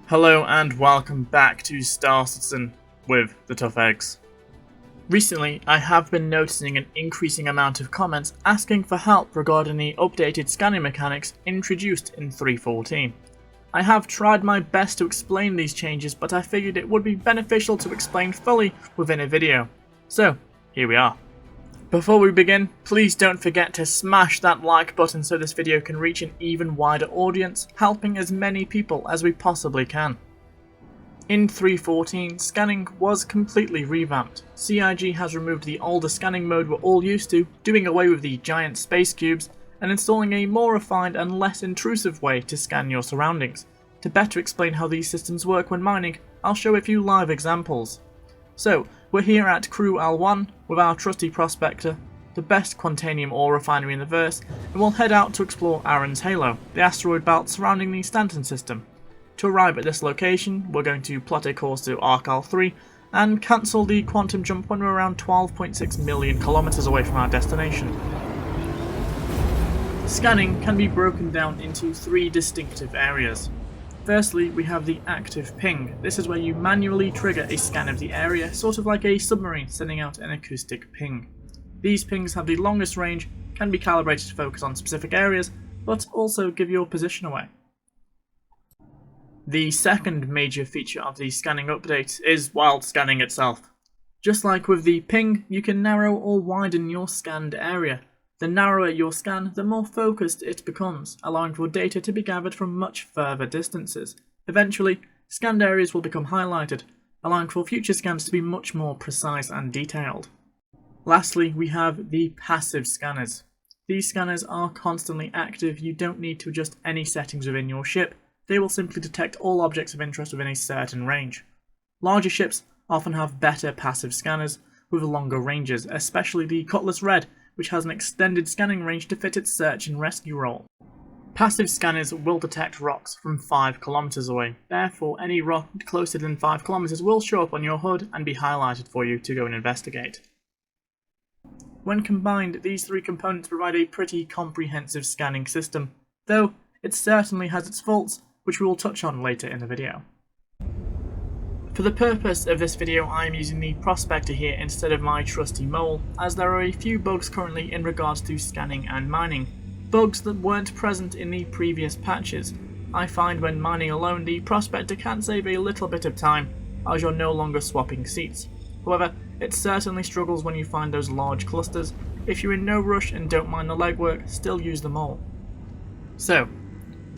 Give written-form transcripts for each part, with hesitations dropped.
Hello and welcome back to Star Citizen with the Tough Eggs. Recently, I have been noticing an increasing amount of comments asking for help regarding the updated scanning mechanics introduced in 3.14. I have tried my best to explain these changes, but I figured it would be beneficial to explain fully within a video. So, here we are. Before we begin, please don't forget to smash that like button so this video can reach an even wider audience, helping as many people as we possibly can. In 3.14, scanning was completely revamped. CIG has removed the older scanning mode we're all used to, doing away with the giant space cubes, and installing a more refined and less intrusive way to scan your surroundings. To better explain how these systems work when mining, I'll show a few live examples. So, we're here at Crew L1 with our trusty prospector, the best quantanium ore refinery in the verse, and we'll head out to explore Aaron's Halo, the asteroid belt surrounding the Stanton system. To arrive at this location, we're going to plot a course to Arcal 3 and cancel the quantum jump when we're around 12.6 million kilometers away from our destination. Scanning can be broken down into three distinctive areas. Firstly, we have the active ping. This is where you manually trigger a scan of the area, sort of like a submarine sending out an acoustic ping. These pings have the longest range, can be calibrated to focus on specific areas, but also give your position away. The second major feature of the scanning update is wild scanning itself. Just like with the ping, you can narrow or widen your scanned area. The narrower your scan, the more focused it becomes, allowing for data to be gathered from much further distances. Eventually, scanned areas will become highlighted, allowing for future scans to be much more precise and detailed. Lastly, we have the passive scanners. These scanners are constantly active. You don't need to adjust any settings within your ship. They will simply detect all objects of interest within a certain range. Larger ships often have better passive scanners with longer ranges, especially the Cutlass Red, which has an extended scanning range to fit its search and rescue role. Passive scanners will detect rocks from 5 kilometers away, therefore any rock closer than 5 kilometers will show up on your HUD and be highlighted for you to go and investigate. When combined, these three components provide a pretty comprehensive scanning system, though it certainly has its faults, which we will touch on later in the video. For the purpose of this video, I am using the Prospector here instead of my trusty Mole, as there are a few bugs currently in regards to scanning and mining. Bugs that weren't present in the previous patches. I find when mining alone, the Prospector can save a little bit of time, as you're no longer swapping seats. However, it certainly struggles when you find those large clusters. If you're in no rush and don't mind the legwork, still use the Mole. So,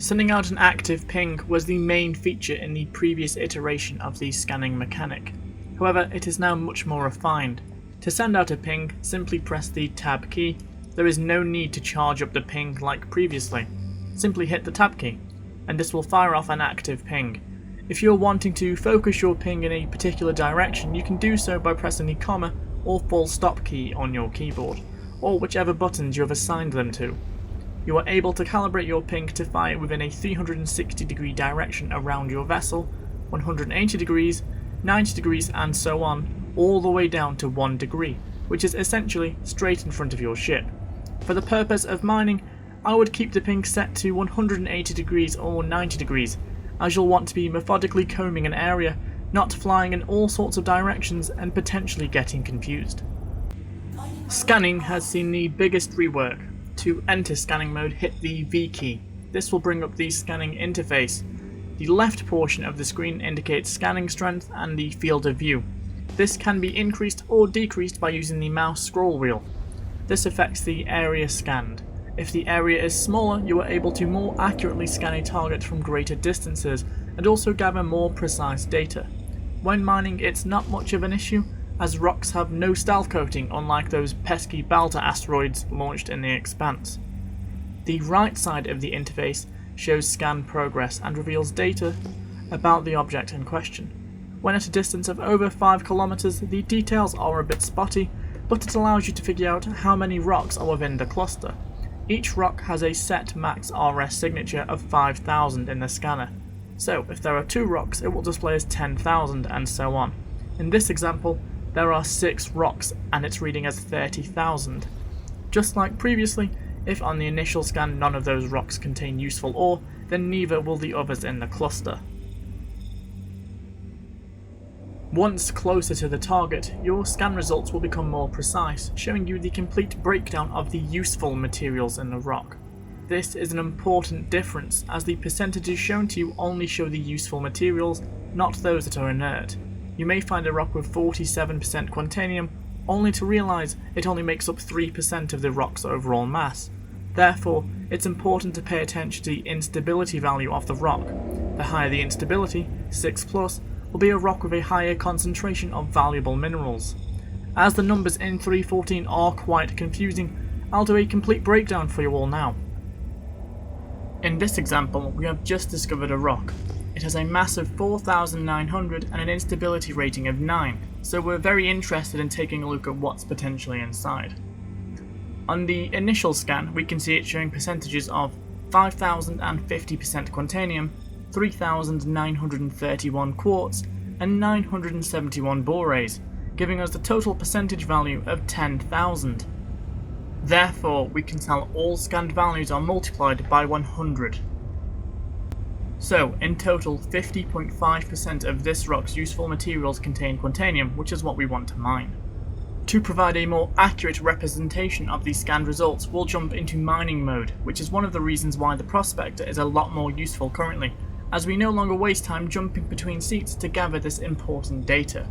sending out an active ping was the main feature in the previous iteration of the scanning mechanic. However, it is now much more refined. To send out a ping, simply press the tab key. There is no need to charge up the ping like previously. Simply hit the tab key, and this will fire off an active ping. If you're wanting to focus your ping in a particular direction, you can do so by pressing the comma or full stop key on your keyboard, or whichever buttons you have assigned them to. You are able to calibrate your ping to fire within a 360 degree direction around your vessel, 180 degrees, 90 degrees and so on, all the way down to 1 degree, which is essentially straight in front of your ship. For the purpose of mining, I would keep the ping set to 180 degrees or 90 degrees, as you'll want to be methodically combing an area, not flying in all sorts of directions and potentially getting confused. Scanning has seen the biggest rework. To enter scanning mode, hit the V key. This will bring up the scanning interface. The left portion of the screen indicates scanning strength and the field of view. This can be increased or decreased by using the mouse scroll wheel. This affects the area scanned. If the area is smaller, you are able to more accurately scan a target from greater distances and also gather more precise data. When mining, it's not much of an issue, as rocks have no stealth coating, unlike those pesky Balta asteroids launched in the Expanse. The right side of the interface shows scan progress and reveals data about the object in question. When at a distance of over 5 kilometers, the details are a bit spotty, but it allows you to figure out how many rocks are within the cluster. Each rock has a set max RS signature of 5,000 in the scanner, so if there are 2 rocks it will display as 10,000 and so on. In this example, there are 6 rocks and it's reading as 30,000. Just like previously, if on the initial scan none of those rocks contain useful ore, then neither will the others in the cluster. Once closer to the target, your scan results will become more precise, showing you the complete breakdown of the useful materials in the rock. This is an important difference, as the percentages shown to you only show the useful materials, not those that are inert. You may find a rock with 47% quantanium, only to realise it only makes up 3% of the rock's overall mass. Therefore, it's important to pay attention to the instability value of the rock. The higher the instability, 6+, will be a rock with a higher concentration of valuable minerals. As the numbers in 3.14 are quite confusing, I'll do a complete breakdown for you all now. In this example, we have just discovered a rock. It has a mass of 4,900 and an instability rating of 9, so we're very interested in taking a look at what's potentially inside. On the initial scan, we can see it showing percentages of 5,050% quantanium, 3,931 quartz, and 971 borates, giving us the total percentage value of 10,000. Therefore, we can tell all scanned values are multiplied by 100. So, in total, 50.5% of this rock's useful materials contain quantanium, which is what we want to mine. To provide a more accurate representation of the scanned results, we'll jump into mining mode, which is one of the reasons why the prospector is a lot more useful currently, as we no longer waste time jumping between seats to gather this important data.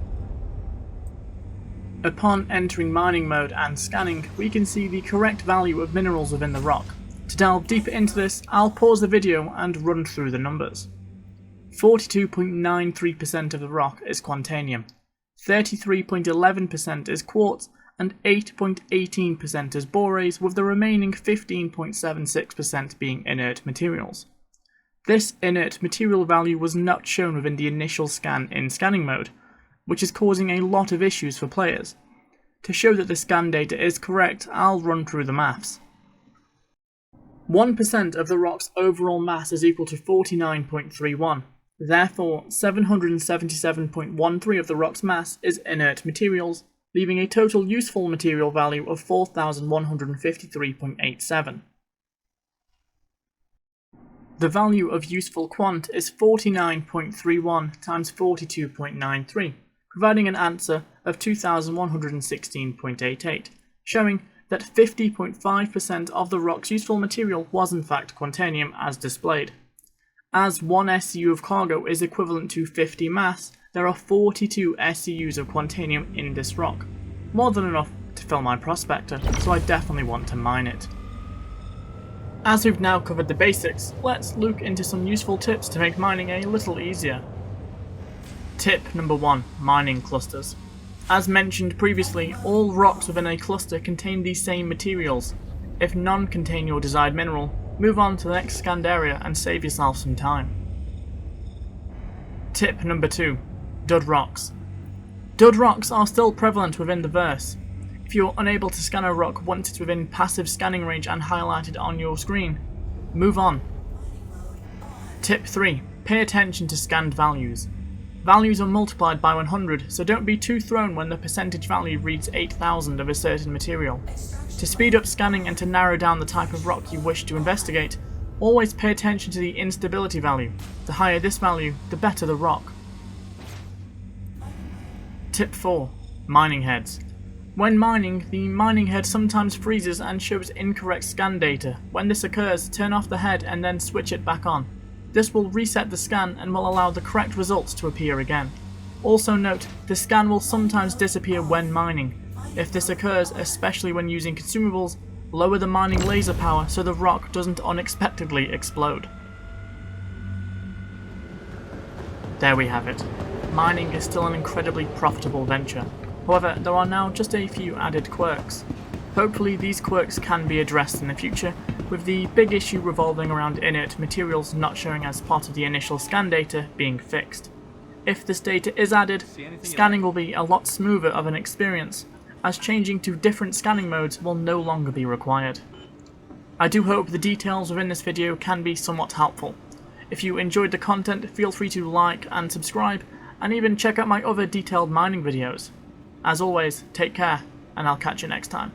Upon entering mining mode and scanning, we can see the correct value of minerals within the rock. To delve deeper into this, I'll pause the video and run through the numbers. 42.93% of the rock is quantanium, 33.11% is quartz, and 8.18% is borates, with the remaining 15.76% being inert materials. This inert material value was not shown within the initial scan in scanning mode, which is causing a lot of issues for players. To show that the scan data is correct, I'll run through the maths. 1% of the rock's overall mass is equal to 49.31. Therefore, 777.13 of the rock's mass is inert materials, leaving a total useful material value of 4,153.87. The value of useful quant is 49.31 times 42.93, providing an answer of 2,116.88, showing that 50.5% of the rock's useful material was in fact quantanium as displayed. As 1 SCU of cargo is equivalent to 50 mass, there are 42 SCUs of quantanium in this rock, more than enough to fill my prospector, so I definitely want to mine it. As we've now covered the basics, let's look into some useful tips to make mining a little easier. Tip number 1. Mining clusters. As mentioned previously, all rocks within a cluster contain these same materials. If none contain your desired mineral, move on to the next scanned area and save yourself some time. Tip number 2. Dud rocks. Dud rocks are still prevalent within the verse. If you're unable to scan a rock once it's within passive scanning range and highlighted on your screen, move on. Tip 3. Pay attention to scanned values. Values are multiplied by 100, so don't be too thrown when the percentage value reads 8,000 of a certain material. To speed up scanning and to narrow down the type of rock you wish to investigate, always pay attention to the instability value. The higher this value, the better the rock. Tip 4. Mining heads. When mining, the mining head sometimes freezes and shows incorrect scan data. When this occurs, turn off the head and then switch it back on. This will reset the scan and will allow the correct results to appear again. Also note, the scan will sometimes disappear when mining. If this occurs, especially when using consumables, lower the mining laser power so the rock doesn't unexpectedly explode. There we have it. Mining is still an incredibly profitable venture. However, there are now just a few added quirks. Hopefully these quirks can be addressed in the future, with the big issue revolving around inert materials not showing as part of the initial scan data being fixed. If this data is added, scanning will be a lot smoother of an experience, as changing to different scanning modes will no longer be required. I do hope the details within this video can be somewhat helpful. If you enjoyed the content, feel free to like and subscribe, and even check out my other detailed mining videos. As always, take care, and I'll catch you next time.